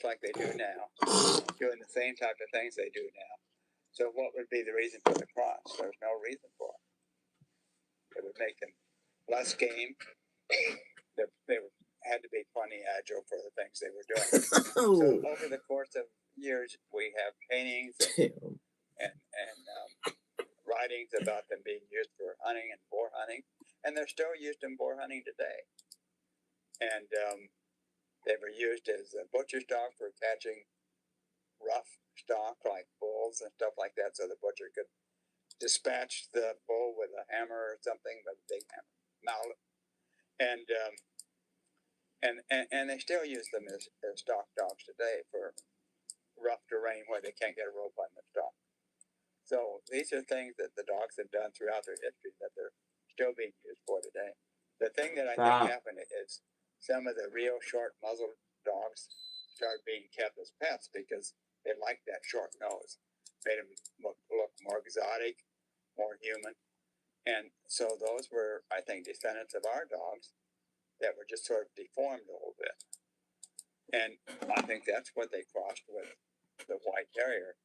like they do now, doing the same type of things they do now. So what would be the reason for the cross? There's no reason for it. It would make them less game. They had to be plenty agile for the things they were doing. So over the course of years, we have paintings and writings about them being used for hunting and boar hunting, and they're still used in boar hunting today. And they were used as a butcher's dog for catching rough stock like bulls and stuff like that, so the butcher could dispatch the bull with a hammer or something, with a big hammer, mallet. And they still use them as stock dogs today for rough terrain where they can't get a rope on the stock. So these are things that the dogs have done throughout their history that they're still being used for today. The thing that I think happened is some of the real short muzzled dogs started being kept as pets because they liked that short nose. Made them look more exotic, more human. And so those were, I think, descendants of our dogs that were just sort of deformed a little bit. And I think that's what they crossed with the white terrier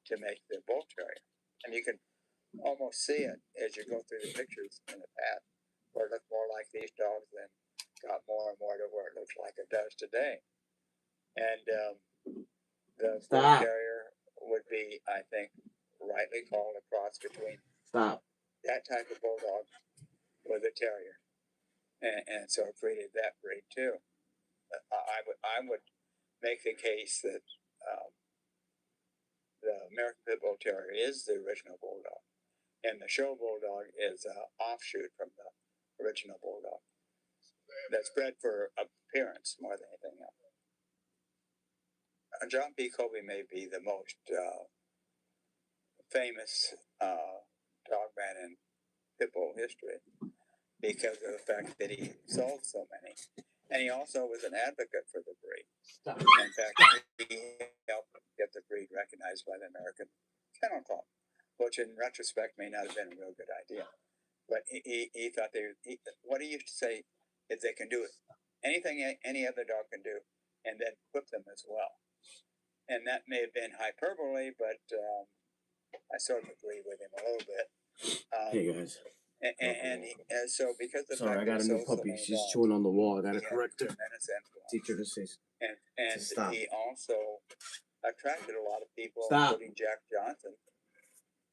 to make the bull terrier. And you can almost see it as you go through the pictures in the past, where it looked more like these dogs and got more and more to where it looks like it does today. And the bull terrier would be, I think, rightly called a cross between that type of bulldog with a terrier. And so it created that breed too. I would make the case that the American Pit Bull Terrier is the original bulldog, and the show bulldog is an offshoot from the original bulldog that's bred for appearance more than anything else. John P. Colby may be the most famous dogman in pit bull history because of the fact that he sold so many. And he also was an advocate for the breed. In fact, he helped get the breed recognized by the American Kennel Club, which in retrospect may not have been a real good idea. But he thought what he used to say is they can do it. Anything any other dog can do, and then equip them as well. And that may have been hyperbole, but I sort of agree with him a little bit. Hey guys. And so because the sorry, I got a new puppy. She's chewing on the wall. I gotta correct her. Teach her to say. And stop. He also attracted a lot of people, including Jack Johnson,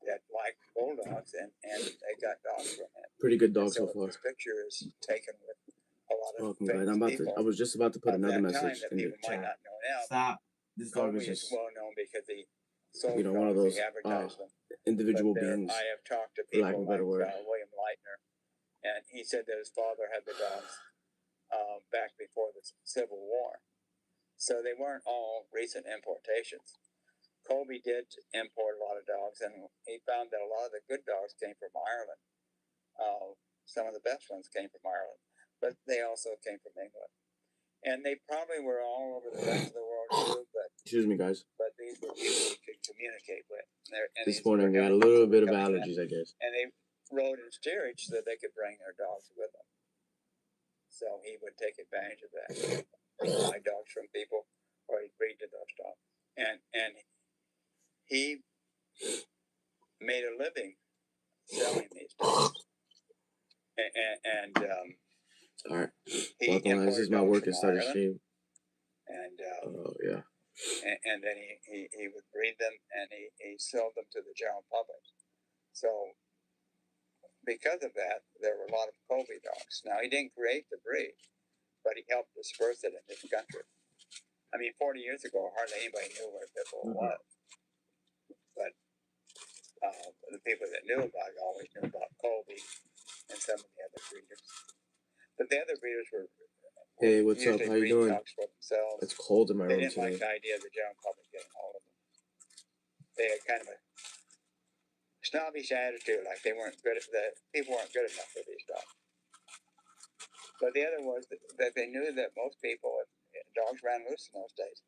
that liked bulldogs, and they got dogs from him. Pretty good dog so far. This picture is taken with a lot of famous I was just about to put another message in the chat. Might not know now. Stop. This dog is just well known because he sold one of those individual but beings. I have talked to people like William Leitner, and he said that his father had the dogs back before the Civil War. So they weren't all recent importations. Colby did import a lot of dogs, and he found that a lot of the good dogs came from Ireland. Some of the best ones came from Ireland, but they also came from England. And they probably were all over the rest of the world too, but excuse me, guys. But these were people you could communicate with. This morning we had a little bit of allergies, I guess. And they rode in steerage so they could bring their dogs with them. So he would take advantage of that. Buy dogs from people, or he'd breed to those dogs. And he made a living selling these dogs. All right. Welcome, this is my work and started stream. And yeah. And then he would breed them, and he sold them to the general public. So because of that, there were a lot of Colby dogs. Now, he didn't create the breed, but he helped disperse it in this country. I mean, 40 years ago, hardly anybody knew where pit bull was. But the people that knew about it always knew about Colby and some of the other breeders. But the other breeders were hey, what's up? How you doing? It's cold in my room today. They didn't like the idea of the general public getting hold of them. They had kind of a snobbish attitude, like they weren't good. People weren't good enough for these dogs. But the other was that they knew that most people, if dogs ran loose in those days,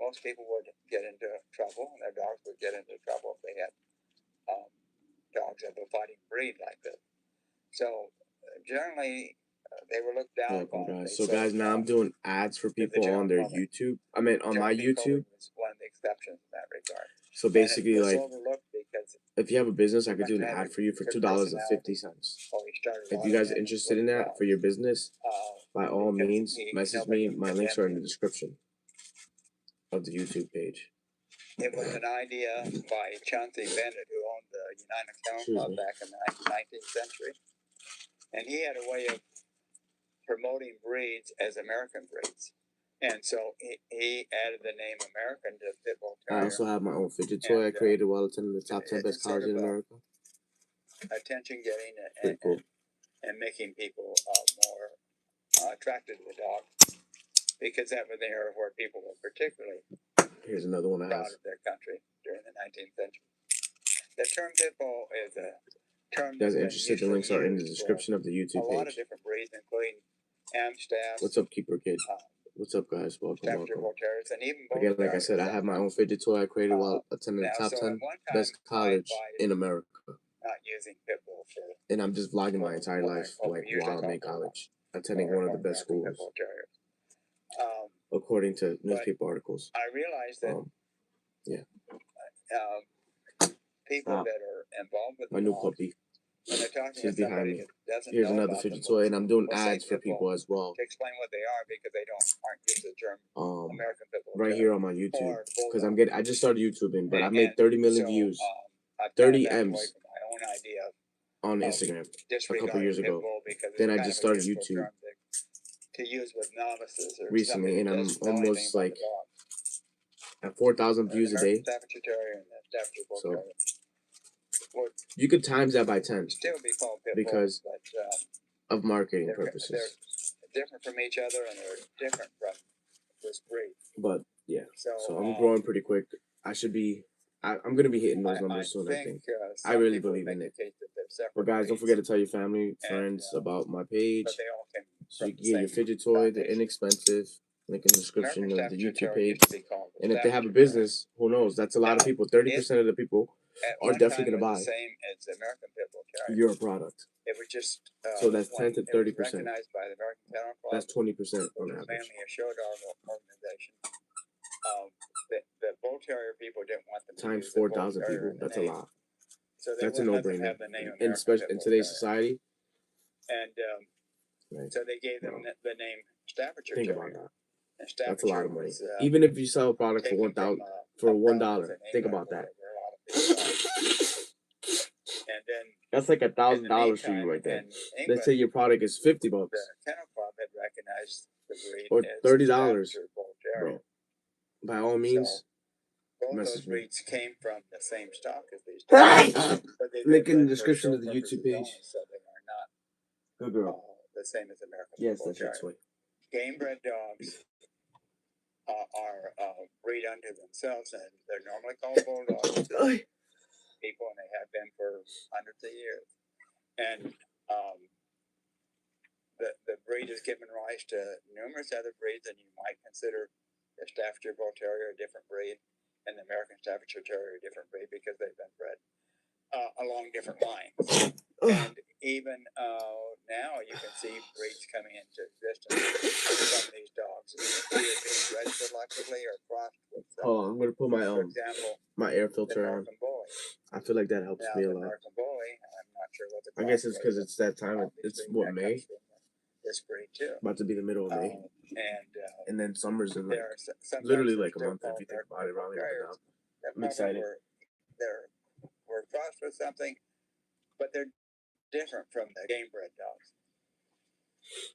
most people would get into trouble, and their dogs would get into trouble if they had dogs of a fighting breed like this. So generally, they were looked down Welcome, upon. guys. So, guys, now I'm doing ads for people on their YouTube. I mean, on my YouTube. Was one of the exceptions in that regard. So basically, like, overlooked because if you have a business, I could do an ad for you for $2.50. If you guys are interested in that for your business, by all means, message me. My links are in the description of the YouTube page. It was an idea by Chauncey Bennett, who owned the United Kennel Club back in the 19th century. And he had a way of promoting breeds as American breeds. And so he added the name American to Pit Bull Terrier. I also have my own fidget toy I created while attending the top 10 best college in America. Attention getting cool. and making people more attracted to the dog. Because that was the era where people were particularly Here's another one proud of their country during the 19th century. The term Pit Bull is a term that's interested. The links are in the description of the YouTube page. A lot of different breeds, including Amstaff. What's up, Keeper Kid? What's up, guys? Welcome. And even again, like I said, I have my own fidget toy I created while attending the top 10 best college in America. Not using Pit Bull and I'm just vlogging my entire life, like while I'm in college, attending one of the best schools, according to newspaper articles. I realized that people that are involved with my new puppy. When they're talking She's behind me. Here's another fidget toy, and I'm doing ads for people as well. To explain what they are because they aren't used to the term American Pit Bull. Right here on my YouTube, because I just started YouTubing, but I made 30 million views, 30 M's on Instagram a couple years ago. Then I just started YouTube to use with novices recently, and I'm almost like at 4,000 views a day. So you could times that by 10 because of marketing purposes. They're different from each other, and they're different from this breed. But yeah, so I'm growing pretty quick. I should be. I'm gonna be hitting those numbers soon. I think. I really believe in it. But guys, don't forget to tell your family, friends about my page. So you can get your fidget toy. They're inexpensive. Link in the description of the YouTube page. And if they have a business, who knows? That's a lot of people. 30% of the people are definitely gonna buy your product. It was just so that's 10 to 30%. Recognized by the American Kennel Club. That's 20% on average. Mainly a show dog organization. The Bull Terrier people didn't want them times 4,000 people. That's a lot. So that's a no-brainer, in today's society. And so they gave them the name Staffordshire Think Terrier. about that. That's a lot of money. Even if you sell a product for $1, think about that. And then that's like $1,000 for you right there. Let's say your product is $50. The Kennel Club had recognized the breed or $30, bro. By all means, both those breeds came from the same stock as these dogs. Link in the description of the YouTube page. So they are not good girl. The same as American. Yes, that's right. Game bred dogs are breed unto themselves, and they're normally called bulldogs. People, and they have been for hundreds of years. And the breed has given rise to numerous other breeds, and you might consider the Staffordshire Bull Terrier a different breed, and the American Staffordshire Terrier a different breed because they've been bred along different lines. And even now, you can see breeds coming into existence. Some of these dogs either being bred selectively or crossed with. I'm gonna put my for example, my air filter on. I feel like that helps me a lot. I'm not sure what I guess it's because it's that time. It's what, May? This breed too. About to be the middle of May. And then summer's in like literally like a month if you think about it. Around now. I'm excited. We're crossed with something, but they're different from the game bred dogs.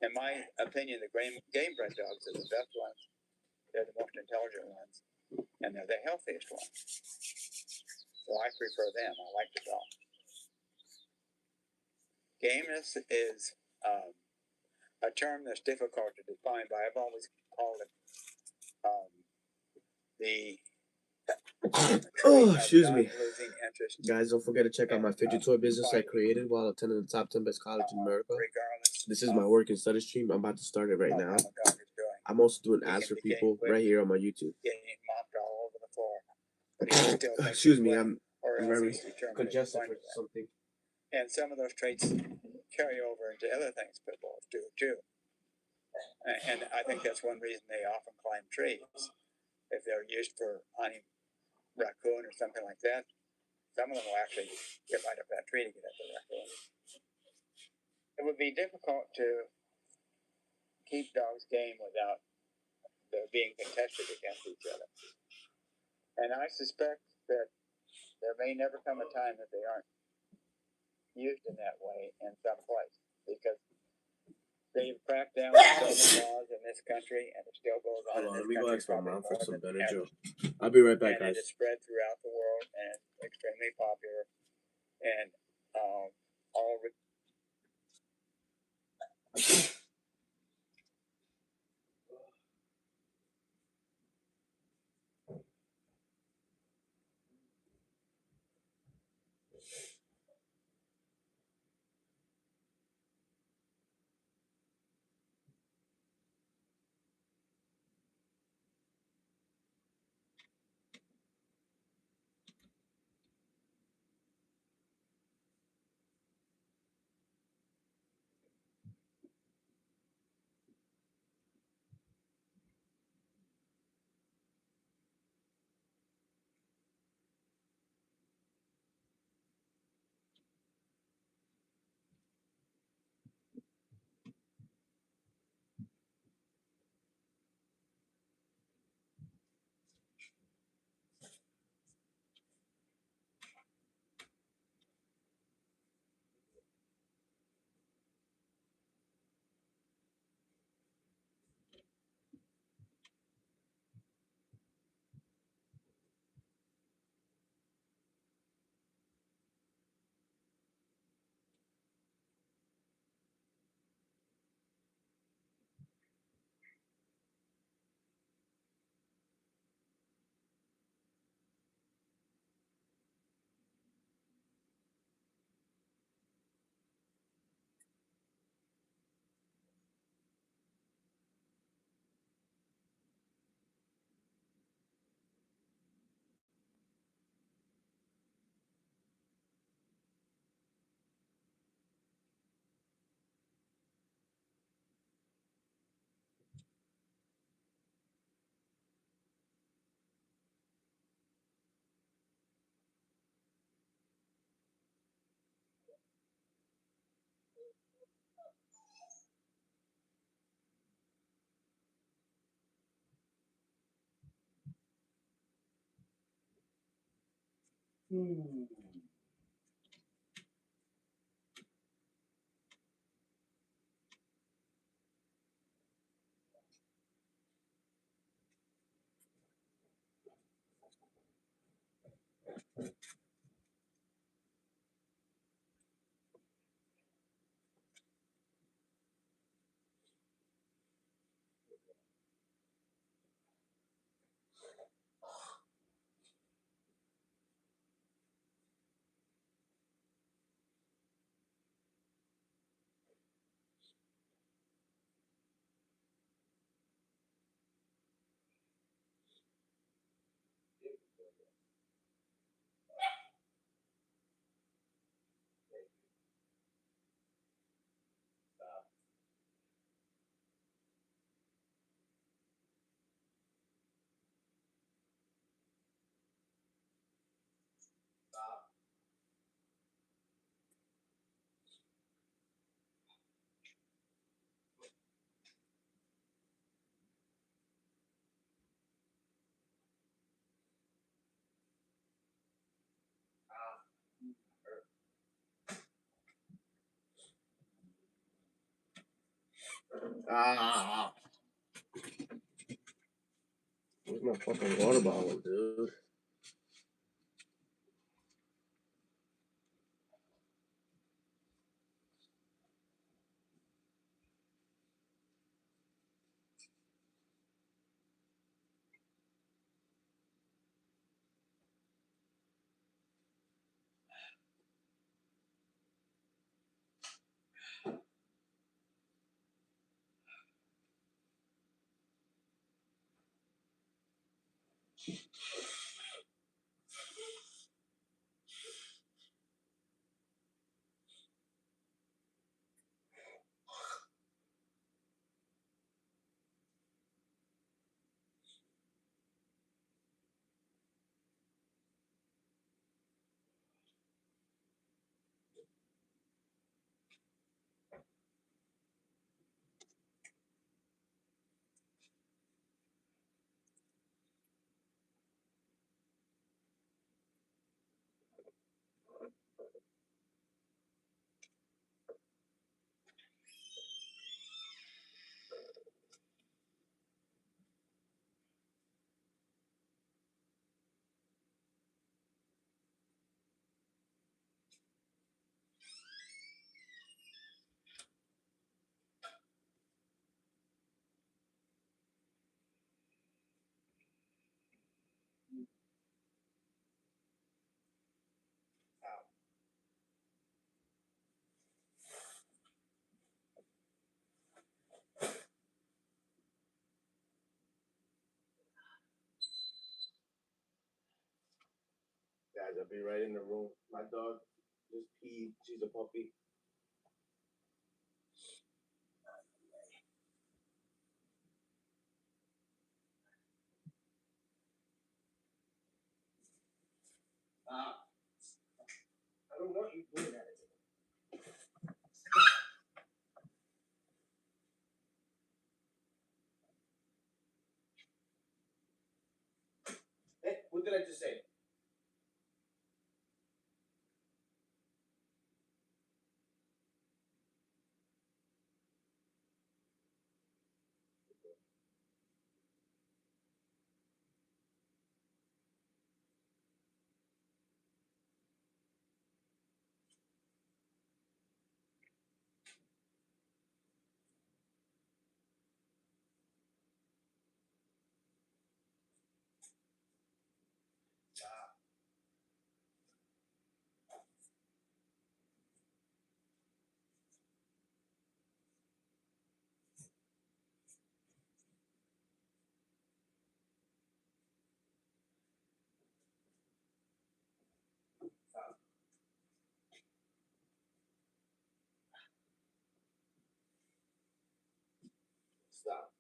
In my opinion, the game bred dogs are the best ones. They're the most intelligent ones, and they're the healthiest ones. So I prefer them. I like the dog. Gameness is a term that's difficult to define, but I've always called it the excuse me. Guys, don't forget to check out my fidget toy business I created while attending the top 10 best college in America. This is my work and study stream. I'm about to start it right now. I'm also doing ads for people right here on my YouTube. Excuse me, I'm very congested or something. And some of those traits carry over into other things, pit bulls. do too. And I think that's one reason they often climb trees. If they're used for hunting raccoon or something like that, some of them will actually get right up that tree to get at the raccoon. It would be difficult to keep dogs game without being contested against each other. And I suspect that there may never come a time that they aren't used in that way in some place, because they've cracked down on some laws in this country, and it still goes on in this country. Let me go ask my mom for some Benadryl. I'll be right back, guys. And it is spread throughout the world and extremely popular, and all. Where's my fucking water bottle, dude? Guys, I'll be right in the room. My dog just peed. She's a puppy. I don't want you doing that. Hey, what did I just say? Stop.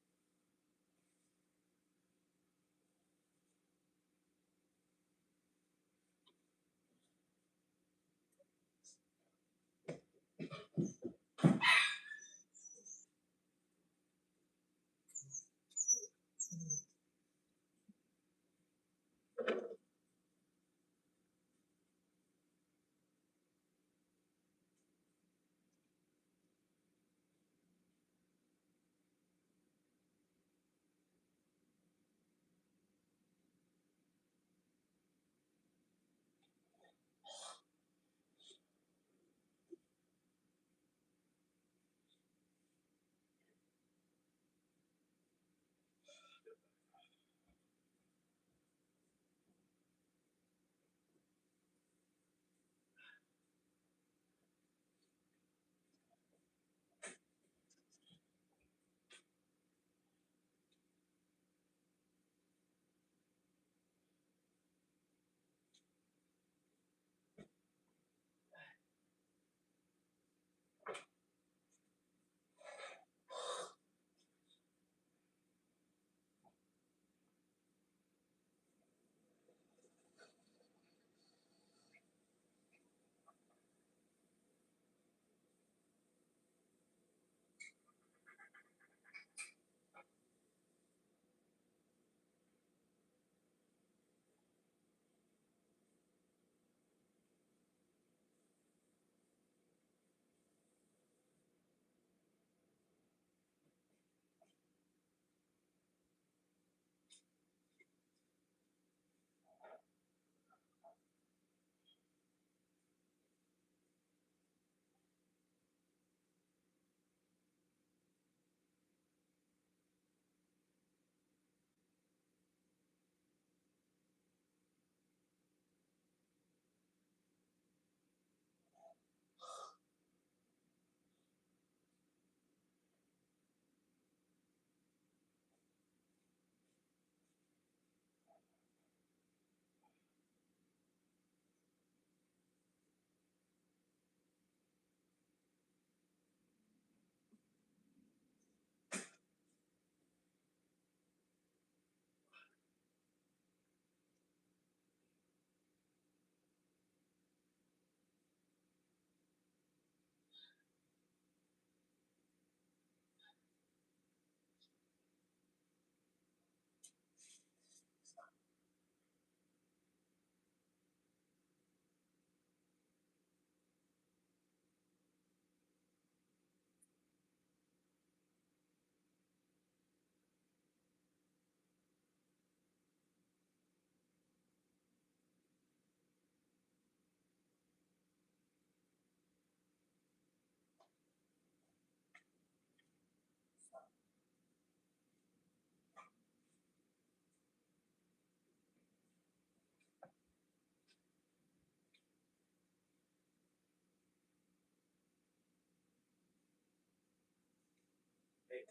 Hey,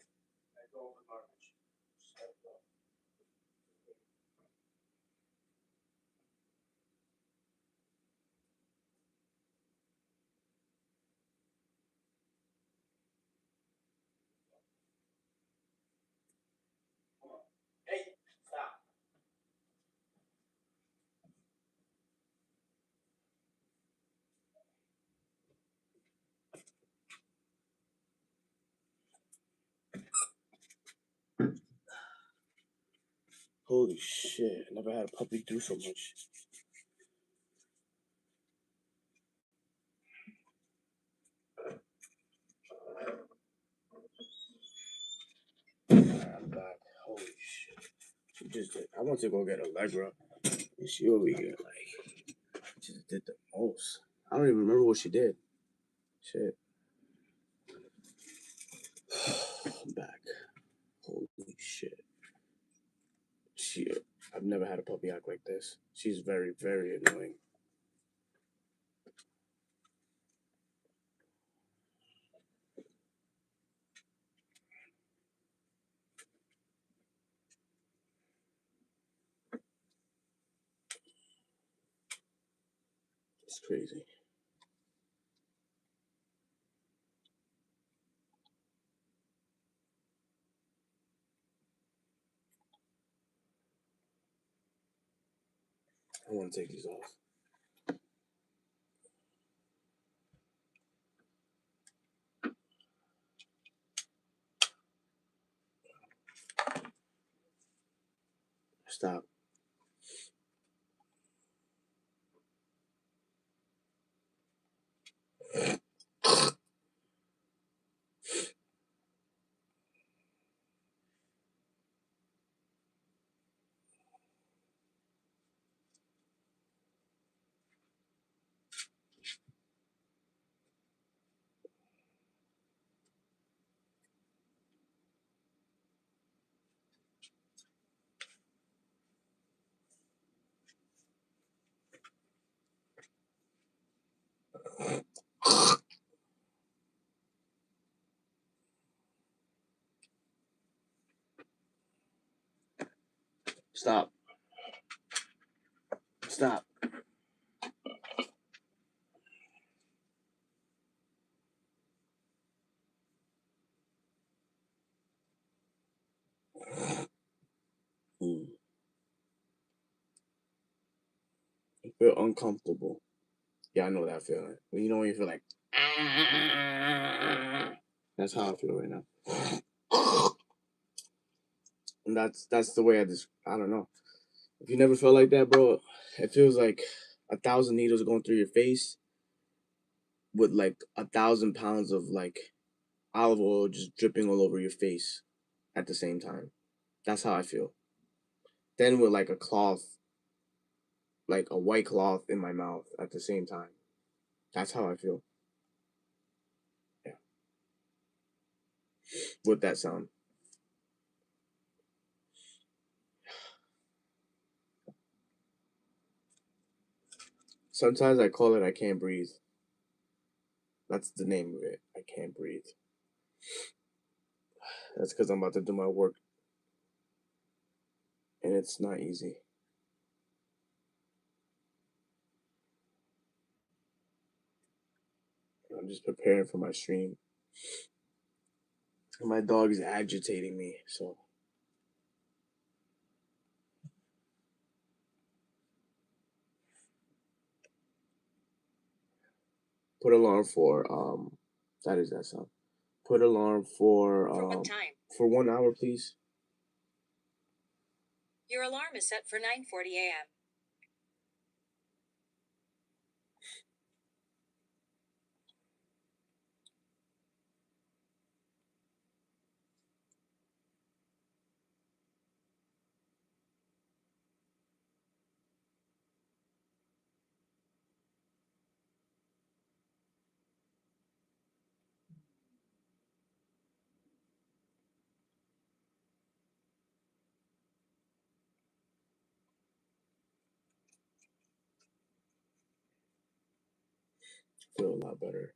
I go over garbage. Holy shit! I never had a puppy do so much. I'm back. Holy shit! She just did. I want to go get Allegra, and she over here like just did the most. I don't even remember what she did. Shit. I'm back. Holy shit. I've never had a puppy act like this. She's very, very annoying. It's crazy. I want to take these off. Stop. Stop. Stop. I feel uncomfortable. Yeah, I know that feeling. When you feel like, that's how I feel right now. And that's the way I don't know. If you never felt like that, bro, it feels like 1,000 needles going through your face with like 1,000 pounds of like olive oil just dripping all over your face at the same time. That's how I feel. Then with like a cloth, like a white cloth in my mouth at the same time. That's how I feel. Yeah. With that sound. Sometimes I call it I can't breathe. That's the name of it. I can't breathe. That's because I'm about to do my work. And it's not easy. I'm just preparing for my stream. And my dog is agitating me, so. Put alarm for, that is that sound. Put alarm for what time? For 1 hour, please. Your alarm is set for 9:40 a.m. Feel a lot better.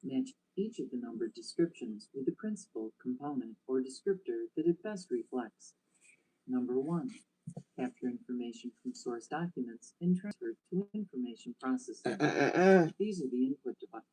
Match each of the numbered descriptions with the principal, component, or descriptor that it best reflects. Number 1. Capture information from source documents and transfer it to information processing. These are the input devices.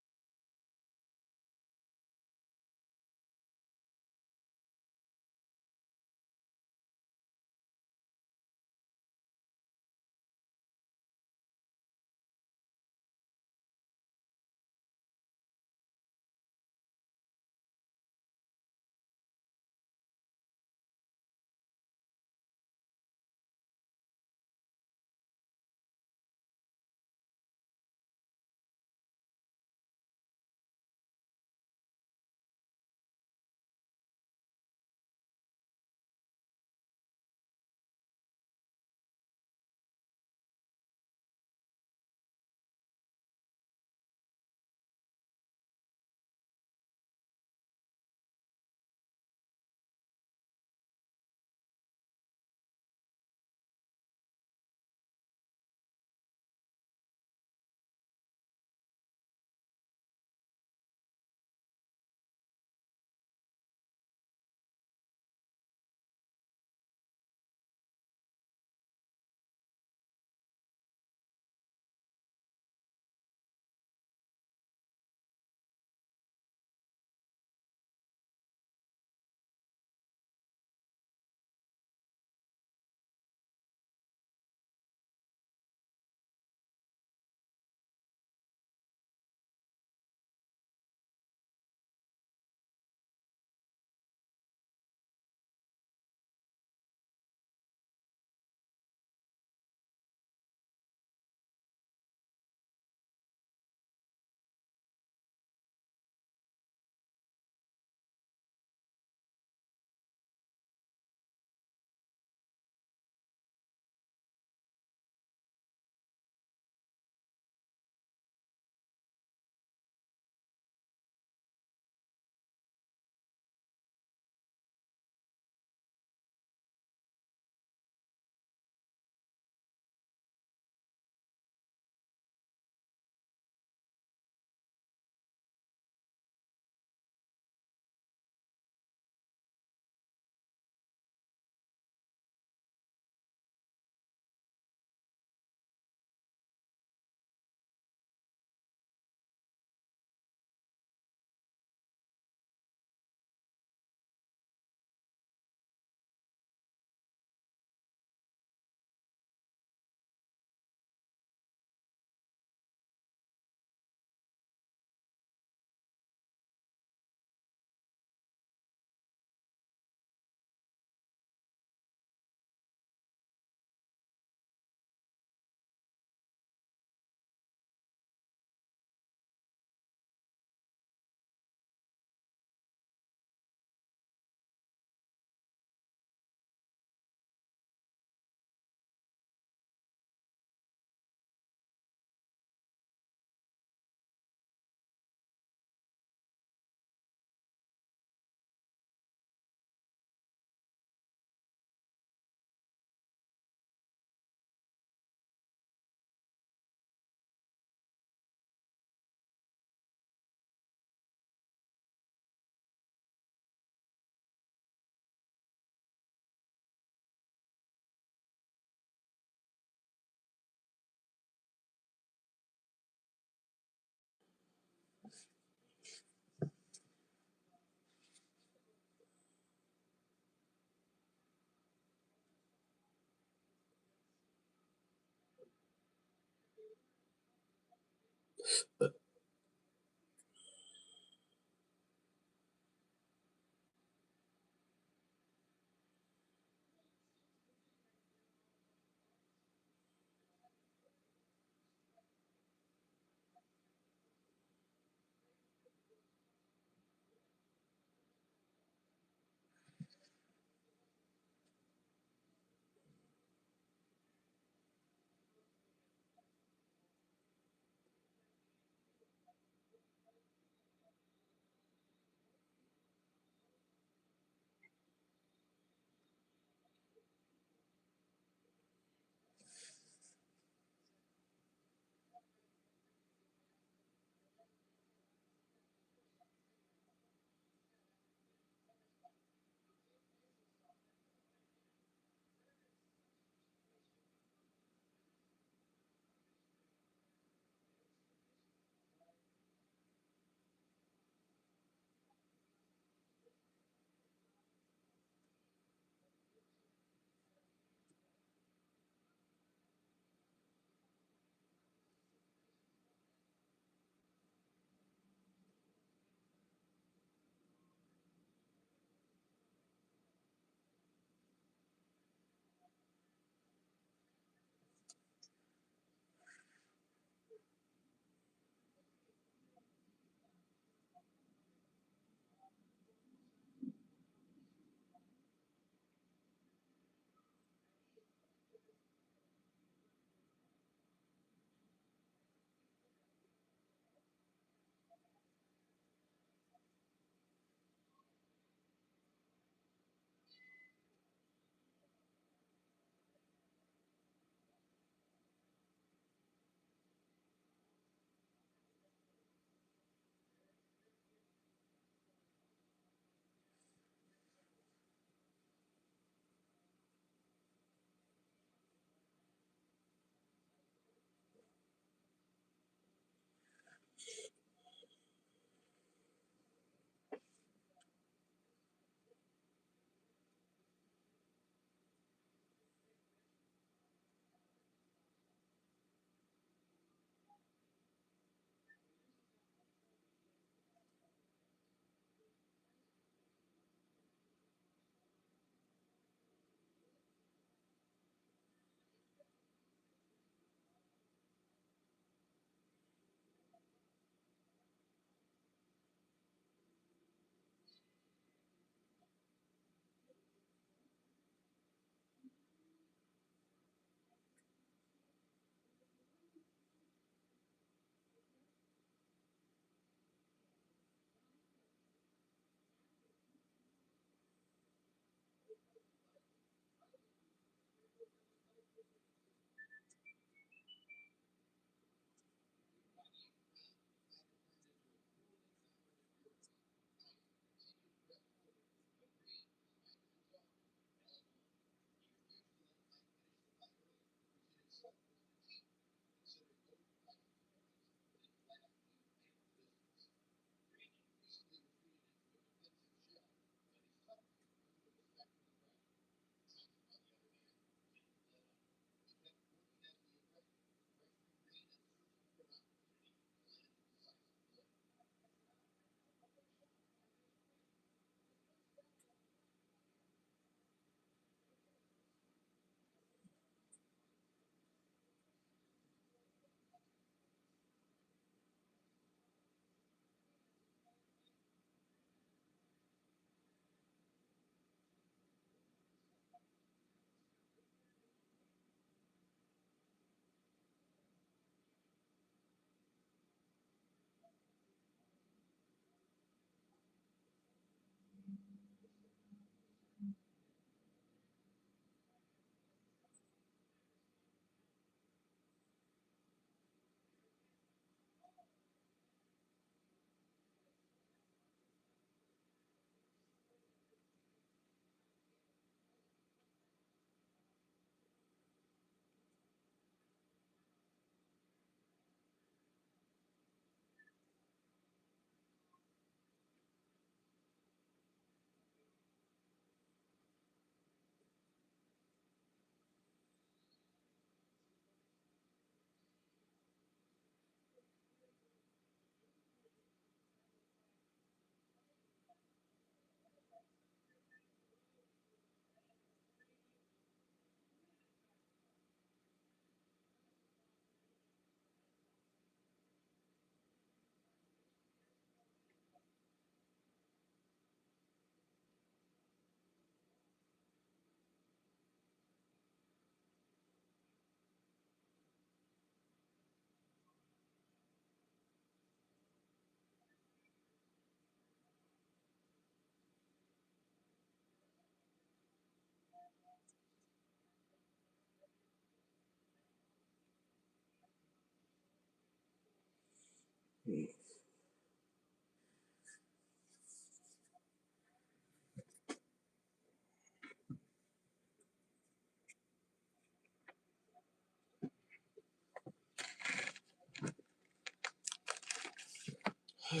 I'm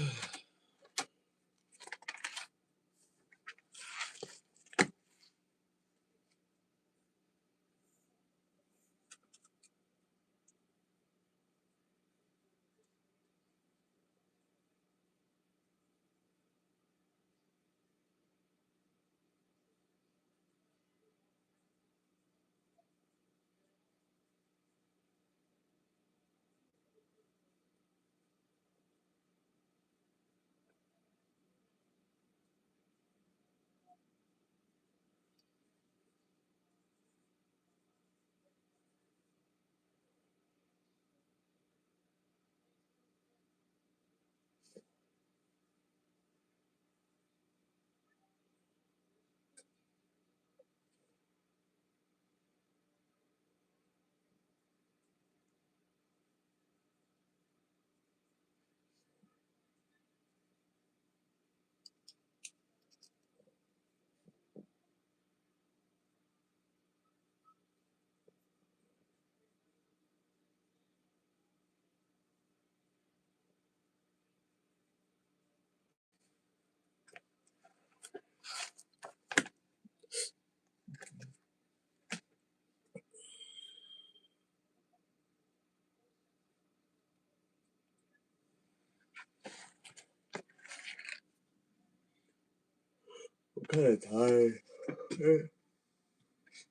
kind of tired.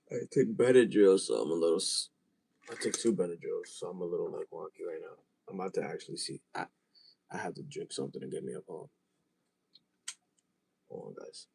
I take Benadryl, so I'm a little. I take 2 Benadryls, so I'm a little like wonky right now. I'm about to actually see. I have to drink something to get me up on. Hold on, guys.